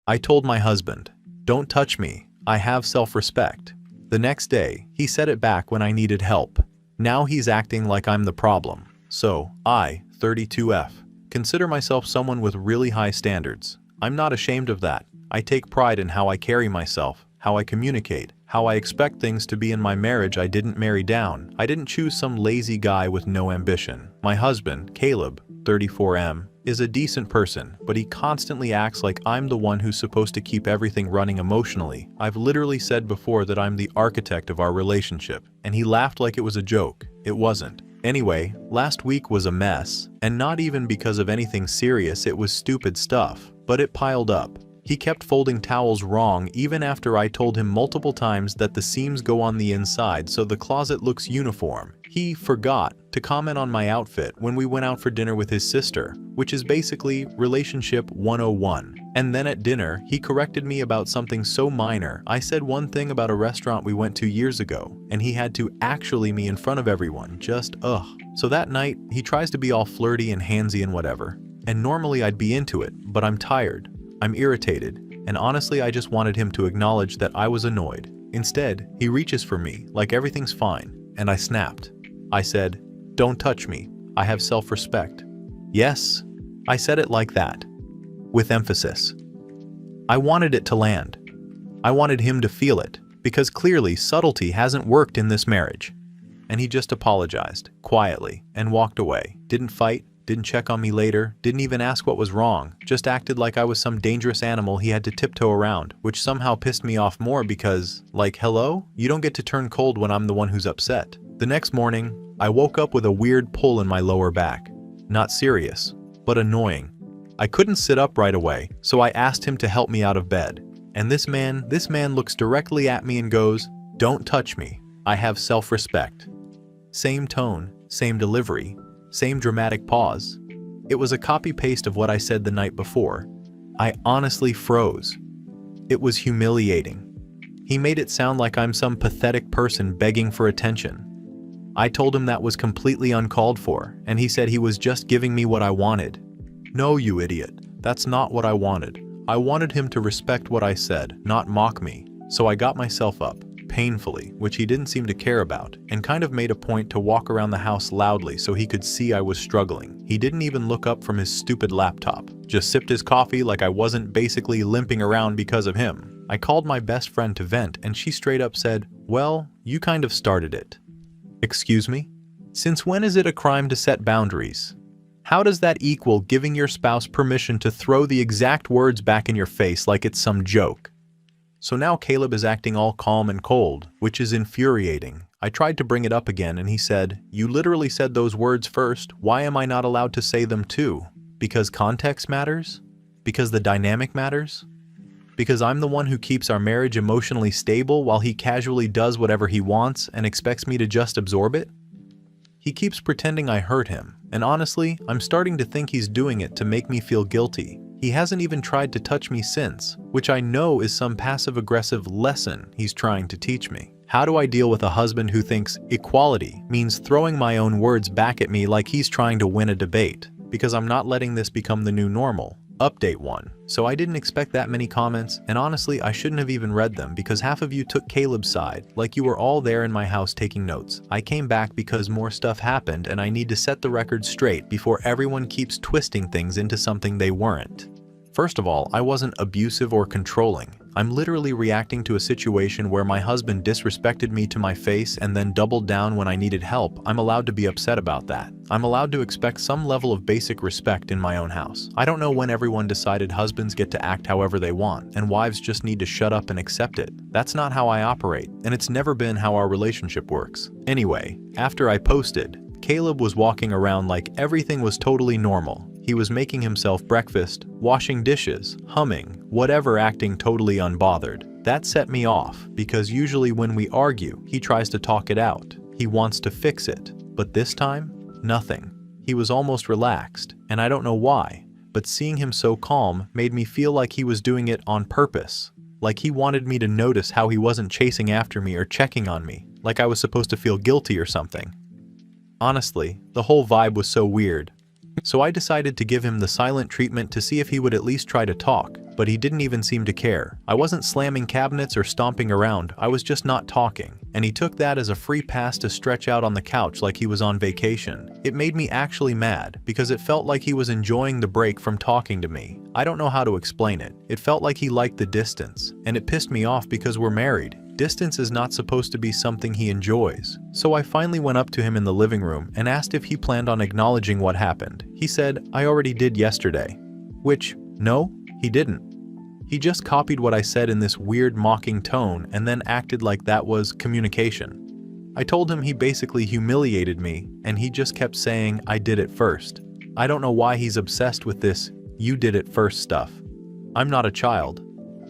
I told my husband, "Don't touch me, I have self-respect." The next day, he said it back when I needed help. Now he's acting like I'm the problem. So, I, 32F, consider myself someone with really high standards. I'm not ashamed of that. I take pride in how I carry myself, how I communicate, how I expect things to be in my marriage. I didn't marry down. I didn't choose some lazy guy with no ambition. My husband, Caleb, 34M, is a decent person, but he constantly acts like I'm the one who's supposed to keep everything running emotionally. I've literally said before that I'm the architect of our relationship, and he laughed like it was a joke. It wasn't. Anyway, last week was a mess, and not even because of anything serious. It was stupid stuff, but it piled up. He kept folding towels wrong even after I told him multiple times that the seams go on the inside so the closet looks uniform. He forgot to comment on my outfit when we went out for dinner with his sister, which is basically relationship 101. And then at dinner, he corrected me about something so minor. I said one thing about a restaurant we went to years ago, and he had to actually me in front of everyone. Just ugh. So that night, he tries to be all flirty and handsy and whatever. And normally I'd be into it, but I'm tired. I'm irritated, and honestly I just wanted him to acknowledge that I was annoyed. Instead, he reaches for me like everything's fine, and I snapped. I said, "Don't touch me, I have self-respect." Yes, I said it like that, with emphasis. I wanted it to land. I wanted him to feel it, because clearly subtlety hasn't worked in this marriage. And he just apologized, quietly, and walked away. Didn't fight, didn't check on me later, didn't even ask what was wrong, just acted like I was some dangerous animal he had to tiptoe around, which somehow pissed me off more because, like, hello? You don't get to turn cold when I'm the one who's upset. The next morning, I woke up with a weird pull in my lower back. Not serious, but annoying. I couldn't sit up right away, so I asked him to help me out of bed. And this man looks directly at me and goes, "Don't touch me, I have self-respect." Same tone, same delivery, same dramatic pause. It was a copy-paste of what I said the night before. I honestly froze. It was humiliating. He made it sound like I'm some pathetic person begging for attention. I told him that was completely uncalled for, and he said he was just giving me what I wanted. No, you idiot. That's not what I wanted. I wanted him to respect what I said, not mock me. So I got myself up, painfully, which he didn't seem to care about, and kind of made a point to walk around the house loudly so he could see I was struggling. He didn't even look up from his stupid laptop, just sipped his coffee like I wasn't basically limping around because of him. I called my best friend to vent, and she straight up said, "Well, you kind of started it." Excuse me? Since when is it a crime to set boundaries? How does that equal giving your spouse permission to throw the exact words back in your face like it's some joke? So now Caleb is acting all calm and cold, which is infuriating. I tried to bring it up again and he said, "You literally said those words first. Why am I not allowed to say them too? Because context matters? Because the dynamic matters? Because I'm the one who keeps our marriage emotionally stable while he casually does whatever he wants and expects me to just absorb it?" He keeps pretending I hurt him, and honestly, I'm starting to think he's doing it to make me feel guilty. He hasn't even tried to touch me since, which I know is some passive-aggressive lesson he's trying to teach me. How do I deal with a husband who thinks equality means throwing my own words back at me like he's trying to win a debate? Because I'm not letting this become the new normal. Update 1. So I didn't expect that many comments, and honestly I shouldn't have even read them because half of you took Caleb's side, like you were all there in my house taking notes. I came back because more stuff happened and I need to set the record straight before everyone keeps twisting things into something they weren't. First of all, I wasn't abusive or controlling. I'm literally reacting to a situation where my husband disrespected me to my face and then doubled down when I needed help. I'm allowed to be upset about that. I'm allowed to expect some level of basic respect in my own house. I don't know when everyone decided husbands get to act however they want, and wives just need to shut up and accept it. That's not how I operate, and it's never been how our relationship works. Anyway, after I posted, Caleb was walking around like everything was totally normal. He was making himself breakfast, washing dishes, humming, whatever, acting totally unbothered. That set me off, because usually when we argue, he tries to talk it out. He wants to fix it. But this time, nothing. He was almost relaxed, and I don't know why, but seeing him so calm made me feel like he was doing it on purpose. Like he wanted me to notice how he wasn't chasing after me or checking on me, like I was supposed to feel guilty or something. Honestly, the whole vibe was so weird. So I decided to give him the silent treatment to see if he would at least try to talk, but he didn't even seem to care. I wasn't slamming cabinets or stomping around, I was just not talking, and he took that as a free pass to stretch out on the couch like he was on vacation. It made me actually mad, because it felt like he was enjoying the break from talking to me. I don't know how to explain it. It felt like he liked the distance, and it pissed me off because we're married. Distance is not supposed to be something he enjoys. So I finally went up to him in the living room and asked if he planned on acknowledging what happened. He said, "I already did yesterday." Which, no, he didn't. He just copied what I said in this weird mocking tone and then acted like that was communication. I told him he basically humiliated me, and he just kept saying I did it first. I don't know why he's obsessed with this "you did it first" stuff. I'm not a child.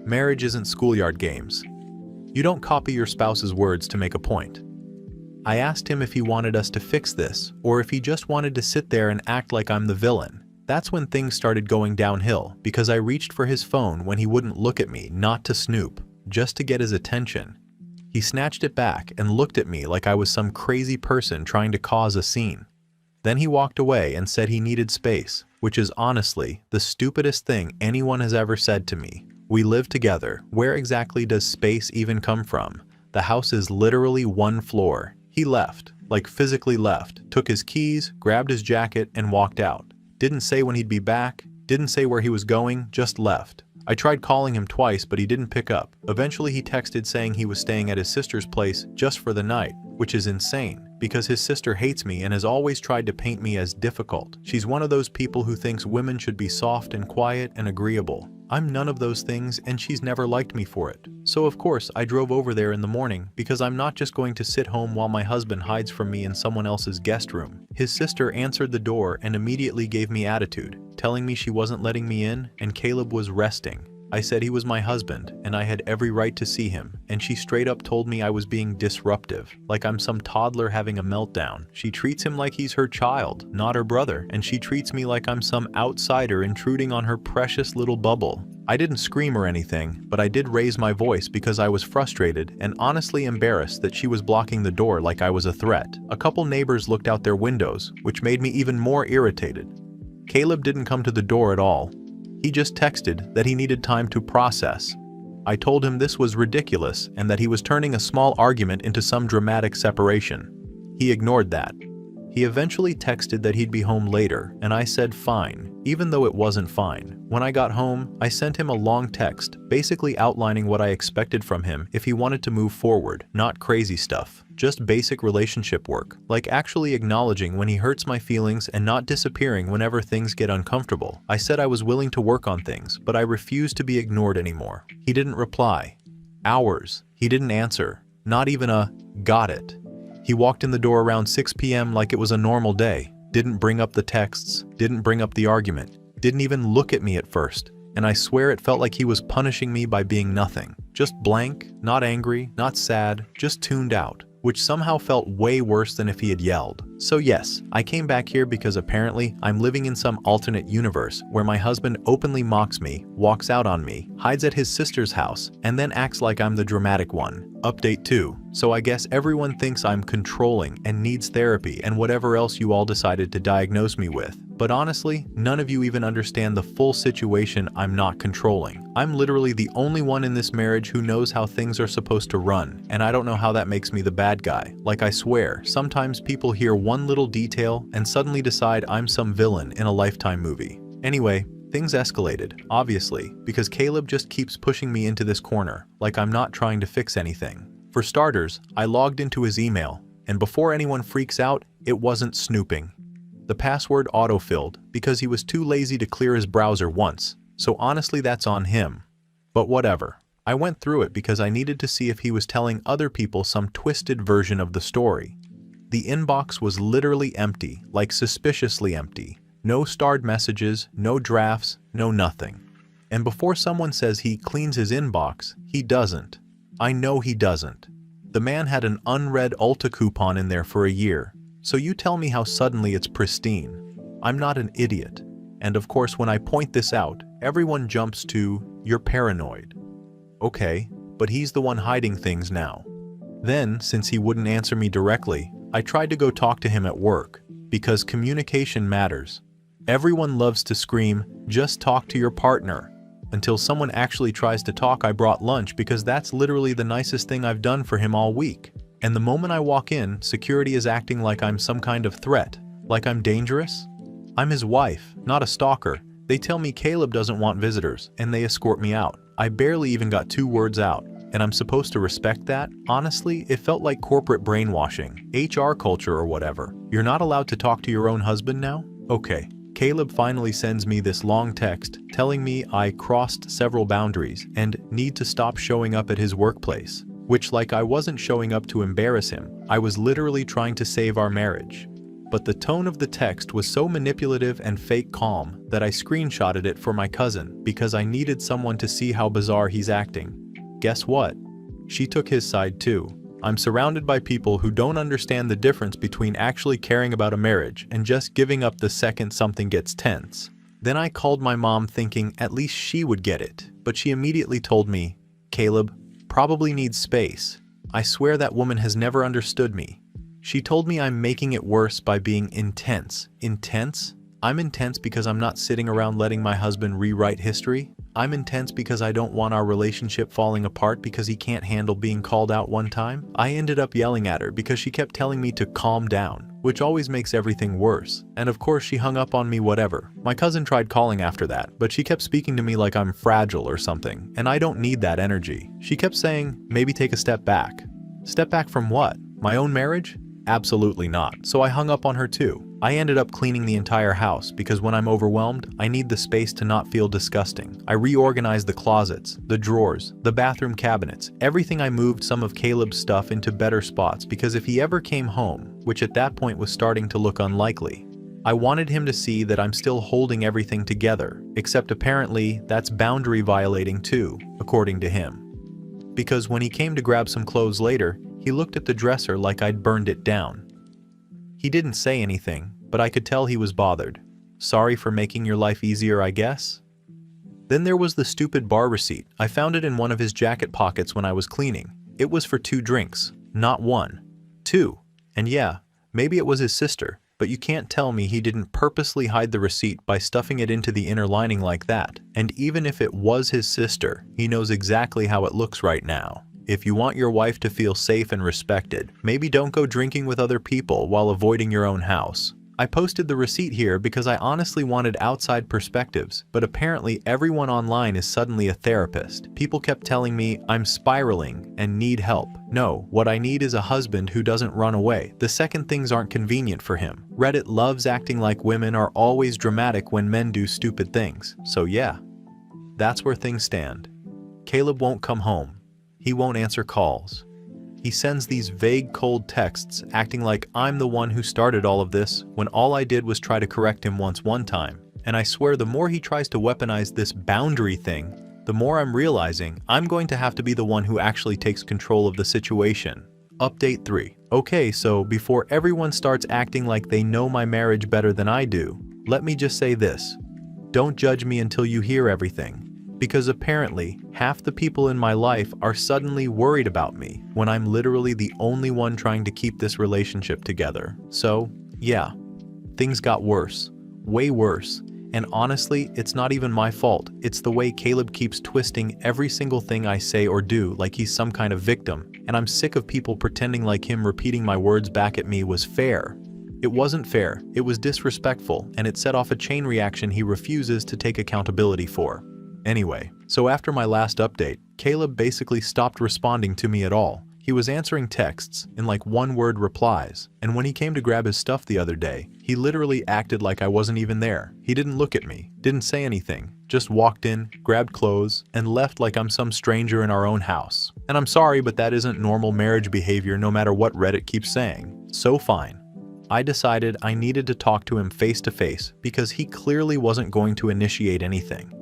Marriage isn't schoolyard games. You don't copy your spouse's words to make a point. I asked him if he wanted us to fix this, or if he just wanted to sit there and act like I'm the villain. That's when things started going downhill, because I reached for his phone when he wouldn't look at me, not to snoop, just to get his attention. He snatched it back and looked at me like I was some crazy person trying to cause a scene. Then he walked away and said he needed space, which is honestly the stupidest thing anyone has ever said to me. We live together. Where exactly does space even come from? The house is literally one floor. He left, like physically left, took his keys, grabbed his jacket, and walked out. Didn't say when he'd be back, didn't say where he was going, just left. I tried calling him twice, but he didn't pick up. Eventually he texted saying he was staying at his sister's place just for the night, which is insane, because his sister hates me and has always tried to paint me as difficult. She's one of those people who thinks women should be soft and quiet and agreeable. I'm none of those things, and she's never liked me for it. So of course I drove over there in the morning, because I'm not just going to sit home while my husband hides from me in someone else's guest room. His sister answered the door and immediately gave me attitude, telling me she wasn't letting me in and Caleb was resting. I said he was my husband and I had every right to see him, and she straight up told me I was being disruptive, like I'm some toddler having a meltdown. She treats him like he's her child, not her brother, and she treats me like I'm some outsider intruding on her precious little bubble. I didn't scream or anything, but I did raise my voice because I was frustrated and honestly embarrassed that she was blocking the door like I was a threat. A couple neighbors looked out their windows, which made me even more irritated. Caleb didn't come to the door at all. He just texted that he needed time to process. I told him this was ridiculous and that he was turning a small argument into some dramatic separation. He ignored that. He eventually texted that he'd be home later, and I said fine, even though it wasn't fine. When I got home, I sent him a long text, basically outlining what I expected from him if he wanted to move forward, not crazy stuff, just basic relationship work, like actually acknowledging when he hurts my feelings and not disappearing whenever things get uncomfortable. I said I was willing to work on things, but I refused to be ignored anymore. He didn't reply. Hours. He didn't answer. Not even a "got it." He walked in the door around 6 p.m. like it was a normal day, didn't bring up the texts, didn't bring up the argument, didn't even look at me at first, and I swear it felt like he was punishing me by being nothing. Just blank, not angry, not sad, just tuned out, which somehow felt way worse than if he had yelled. So yes, I came back here because apparently I'm living in some alternate universe where my husband openly mocks me, walks out on me, hides at his sister's house, and then acts like I'm the dramatic one. Update 2. So I guess everyone thinks I'm controlling and needs therapy and whatever else you all decided to diagnose me with. But honestly, none of you even understand the full situation. I'm not controlling. I'm literally the only one in this marriage who knows how things are supposed to run, and I don't know how that makes me the bad guy. Like I swear, sometimes people hear one little detail and suddenly decide I'm some villain in a Lifetime movie. Anyway, things escalated, obviously, because Caleb just keeps pushing me into this corner, like I'm not trying to fix anything. For starters, I logged into his email, and before anyone freaks out, it wasn't snooping. The password autofilled because he was too lazy to clear his browser once, so honestly that's on him. But whatever. I went through it because I needed to see if he was telling other people some twisted version of the story. The inbox was literally empty, like suspiciously empty. No starred messages, no drafts, no nothing. And before someone says he cleans his inbox, he doesn't. I know he doesn't. The man had an unread Ulta coupon in there for a year. So you tell me how suddenly it's pristine. I'm not an idiot. And of course when I point this out, everyone jumps to, "You're paranoid." Okay, but he's the one hiding things now. Then, since he wouldn't answer me directly, I tried to go talk to him at work, because communication matters. Everyone loves to scream, "Just talk to your partner." Until someone actually tries to talk, I brought lunch because that's literally the nicest thing I've done for him all week. And the moment I walk in, security is acting like I'm some kind of threat, like I'm dangerous. I'm his wife, not a stalker. They tell me Caleb doesn't want visitors, and they escort me out. I barely even got 2 words out, and I'm supposed to respect that? Honestly, it felt like corporate brainwashing, HR culture or whatever. You're not allowed to talk to your own husband now? Okay. Caleb finally sends me this long text telling me I crossed several boundaries and need to stop showing up at his workplace, which, like, I wasn't showing up to embarrass him. I was literally trying to save our marriage. But the tone of the text was so manipulative and fake calm that I screenshotted it for my cousin because I needed someone to see how bizarre he's acting. Guess what? She took his side too. I'm surrounded by people who don't understand the difference between actually caring about a marriage and just giving up the second something gets tense. Then I called my mom thinking at least she would get it, but she immediately told me, "Caleb probably needs space." I swear that woman has never understood me. She told me I'm making it worse by being intense. Intense? I'm intense because I'm not sitting around letting my husband rewrite history. I'm intense because I don't want our relationship falling apart because he can't handle being called out one time. I ended up yelling at her because she kept telling me to calm down, which always makes everything worse. And of course she hung up on me whatever. My cousin tried calling after that, but she kept speaking to me like I'm fragile or something, and I don't need that energy. She kept saying, maybe take a step back. Step back from what? My own marriage? Absolutely not. So I hung up on her too. I ended up cleaning the entire house because when I'm overwhelmed, I need the space to not feel disgusting. I reorganized the closets, the drawers, the bathroom cabinets, everything. I moved some of Caleb's stuff into better spots because if he ever came home, which at that point was starting to look unlikely, I wanted him to see that I'm still holding everything together, except apparently that's boundary violating too, according to him. Because when he came to grab some clothes later, he looked at the dresser like I'd burned it down. He didn't say anything, but I could tell he was bothered. Sorry for making your life easier, I guess? Then there was the stupid bar receipt. I found it in one of his jacket pockets when I was cleaning. It was for 2 drinks, not 1. 2. And yeah, maybe it was his sister, but you can't tell me he didn't purposely hide the receipt by stuffing it into the inner lining like that. And even if it was his sister, he knows exactly how it looks right now. If you want your wife to feel safe and respected, maybe don't go drinking with other people while avoiding your own house. I posted the receipt here because I honestly wanted outside perspectives, but apparently everyone online is suddenly a therapist. People kept telling me I'm spiraling and need help. No, what I need is a husband who doesn't run away the second things aren't convenient for him. Reddit loves acting like women are always dramatic when men do stupid things. So yeah, that's where things stand. Caleb won't come home. He won't answer calls. He sends these vague, cold texts acting like I'm the one who started all of this when all I did was try to correct him one time. And I swear the more he tries to weaponize this boundary thing, the more I'm realizing I'm going to have to be the one who actually takes control of the situation. Update 3. Okay, so before everyone starts acting like they know my marriage better than I do, let me just say this. Don't judge me until you hear everything. Because apparently, half the people in my life are suddenly worried about me when I'm literally the only one trying to keep this relationship together. So, yeah, things got worse. Way worse. And honestly, it's not even my fault. It's the way Caleb keeps twisting every single thing I say or do like he's some kind of victim. And I'm sick of people pretending like him repeating my words back at me was fair. It wasn't fair. It was disrespectful, and it set off a chain reaction he refuses to take accountability for. Anyway, so after my last update, Caleb basically stopped responding to me at all. He was answering texts in like 1-word replies, and when he came to grab his stuff the other day, he literally acted like I wasn't even there. He didn't look at me, didn't say anything, just walked in, grabbed clothes, and left like I'm some stranger in our own house. And I'm sorry, but that isn't normal marriage behavior no matter what Reddit keeps saying. So fine. I decided I needed to talk to him face to face because he clearly wasn't going to initiate anything.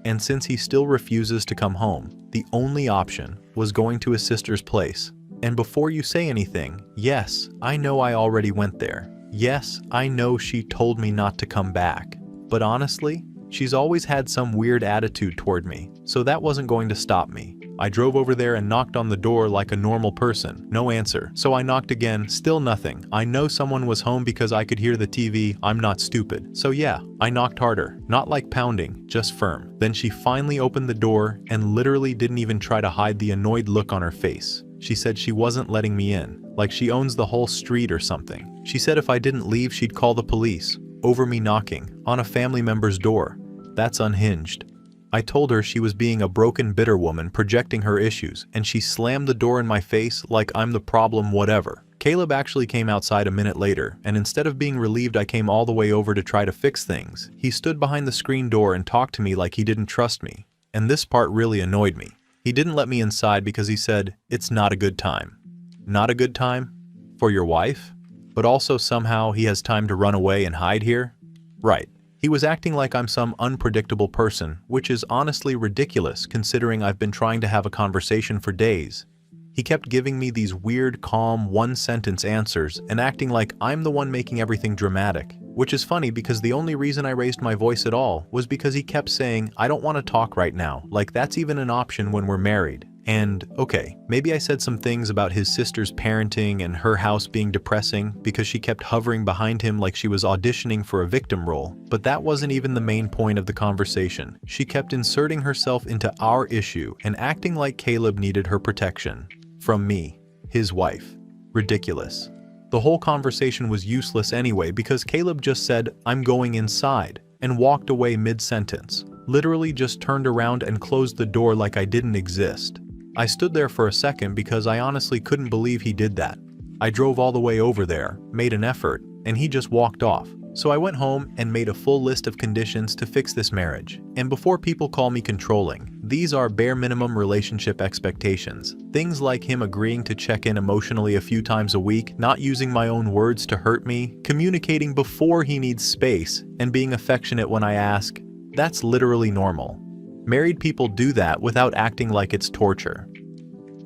And since he still refuses to come home, the only option was going to his sister's place. And before you say anything, yes, I know I already went there. Yes, I know she told me not to come back. But honestly, she's always had some weird attitude toward me, so that wasn't going to stop me. I drove over there and knocked on the door like a normal person. No answer. So I knocked again, still nothing. I know someone was home because I could hear the TV. I'm not stupid. So yeah, I knocked harder. Not like pounding, just firm. Then she finally opened the door and literally didn't even try to hide the annoyed look on her face. She said she wasn't letting me in, like she owns the whole street or something. She said if I didn't leave, she'd call the police. Over me knocking on a family member's door. That's unhinged. I told her she was being a broken, bitter woman projecting her issues, and she slammed the door in my face like I'm the problem, whatever. Caleb actually came outside a minute later, and instead of being relieved I came all the way over to try to fix things, he stood behind the screen door and talked to me like he didn't trust me. And this part really annoyed me. He didn't let me inside because he said, "It's not a good time." Not a good time? For your wife? But also somehow he has time to run away and hide here? Right. He was acting like I'm some unpredictable person, which is honestly ridiculous considering I've been trying to have a conversation for days. He kept giving me these weird, calm, one-sentence answers and acting like I'm the one making everything dramatic, which is funny because the only reason I raised my voice at all was because he kept saying, "I don't want to talk right now," like that's even an option when we're married. And, okay, maybe I said some things about his sister's parenting and her house being depressing because she kept hovering behind him like she was auditioning for a victim role, but that wasn't even the main point of the conversation. She kept inserting herself into our issue and acting like Caleb needed her protection. From me, his wife. Ridiculous. The whole conversation was useless anyway because Caleb just said, "I'm going inside," and walked away mid-sentence. Literally just turned around and closed the door like I didn't exist. I stood there for a second because I honestly couldn't believe he did that. I drove all the way over there, made an effort, and he just walked off. So I went home and made a full list of conditions to fix this marriage. And before people call me controlling, these are bare minimum relationship expectations. Things like him agreeing to check in emotionally a few times a week, not using my own words to hurt me, communicating before he needs space, and being affectionate when I ask. That's literally normal. Married people do that without acting like it's torture.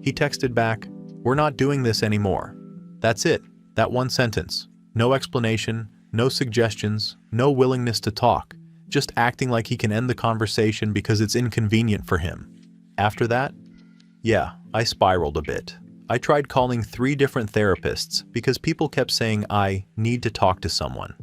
He texted back, "We're not doing this anymore." That's it. That one sentence. No explanation, no suggestions, no willingness to talk. Just acting like he can end the conversation because it's inconvenient for him. After that, yeah, I spiraled a bit. I tried calling 3 different therapists because people kept saying I need to talk to someone.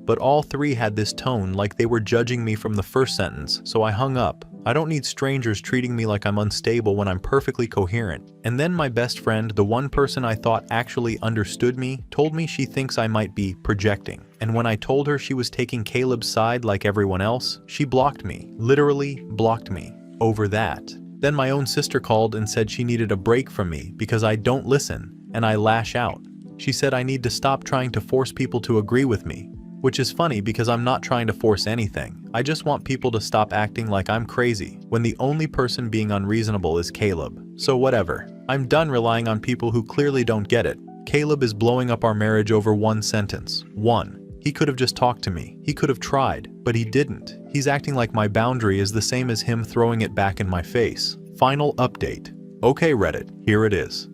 But all 3 had this tone like they were judging me from the first sentence, so I hung up. I don't need strangers treating me like I'm unstable when I'm perfectly coherent. And then my best friend, the one person I thought actually understood me, told me she thinks I might be projecting. And when I told her she was taking Caleb's side like everyone else, she blocked me. Literally blocked me. Over that. Then my own sister called and said she needed a break from me because I don't listen, and I lash out. She said I need to stop trying to force people to agree with me. Which is funny because I'm not trying to force anything. I just want people to stop acting like I'm crazy when the only person being unreasonable is Caleb. So whatever. I'm done relying on people who clearly don't get it. Caleb is blowing up our marriage over one sentence. 1. He could have just talked to me. He could have tried, but he didn't. He's acting like my boundary is the same as him throwing it back in my face. Final update. Okay Reddit, here it is.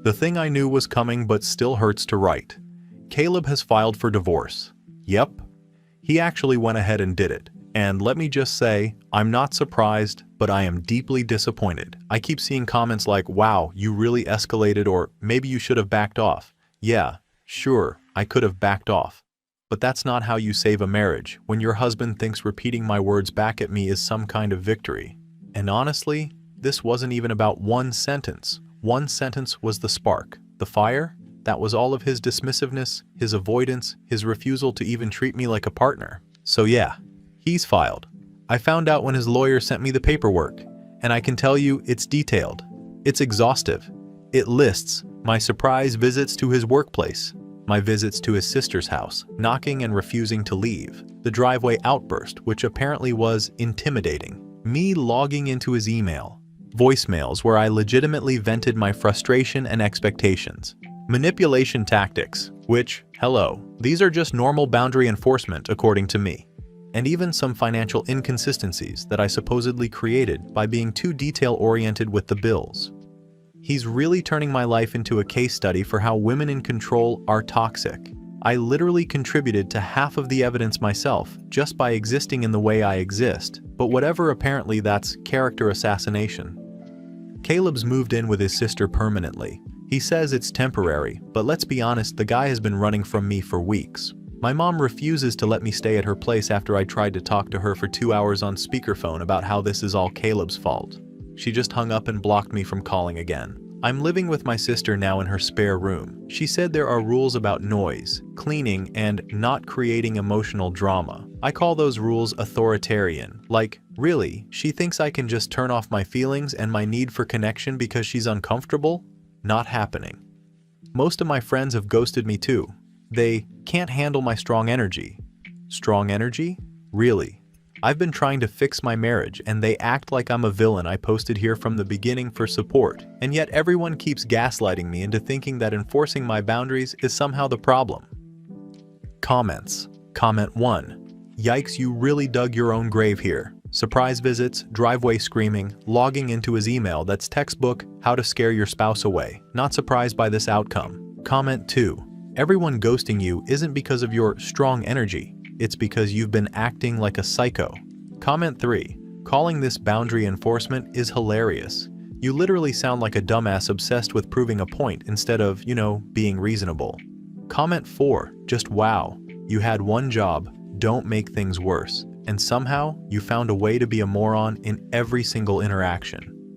The thing I knew was coming but still hurts to write. Caleb has filed for divorce. Yep, he actually went ahead and did it. And let me just say, I'm not surprised, but I am deeply disappointed. I keep seeing comments like, "Wow, you really escalated," or "Maybe you should have backed off." Yeah, sure, I could have backed off. But that's not how you save a marriage when your husband thinks repeating my words back at me is some kind of victory. And honestly, this wasn't even about one sentence. One sentence was the spark. The fire? That was all of his dismissiveness, his avoidance, his refusal to even treat me like a partner. So yeah, he's filed. I found out when his lawyer sent me the paperwork, and I can tell you it's detailed. It's exhaustive. It lists my surprise visits to his workplace, my visits to his sister's house, knocking and refusing to leave, the driveway outburst, which apparently was intimidating, me logging into his email, voicemails where I legitimately vented my frustration and expectations, manipulation tactics, which, hello, these are just normal boundary enforcement according to me, and even some financial inconsistencies that I supposedly created by being too detail-oriented with the bills. He's really turning my life into a case study for how women in control are toxic. I literally contributed to half of the evidence myself just by existing in the way I exist, but whatever, apparently that's character assassination. Caleb's moved in with his sister permanently. He says it's temporary, but let's be honest, the guy has been running from me for weeks. My mom refuses to let me stay at her place after I tried to talk to her for 2 hours on speakerphone about how this is all Caleb's fault. She just hung up and blocked me from calling again. I'm living with my sister now in her spare room. She said there are rules about noise, cleaning, and not creating emotional drama. I call those rules authoritarian. Like, really, she thinks I can just turn off my feelings and my need for connection because she's uncomfortable? Not happening. Most of my friends have ghosted me too. They can't handle my strong energy. Strong energy? Really? I've been trying to fix my marriage and they act like I'm a villain. I posted here from the beginning for support, and yet everyone keeps gaslighting me into thinking that enforcing my boundaries is somehow the problem. Comments. Comment 1. Yikes, you really dug your own grave here. Surprise visits, driveway screaming, logging into his email. That's textbook how to scare your spouse away. Not surprised by this outcome. Comment 2. Everyone ghosting you isn't because of your strong energy. It's because you've been acting like a psycho. Comment 3. Calling this boundary enforcement is hilarious. You literally sound like a dumbass obsessed with proving a point instead of, being reasonable. Comment 4. Just wow. You had one job, don't make things worse. And somehow, you found a way to be a moron in every single interaction.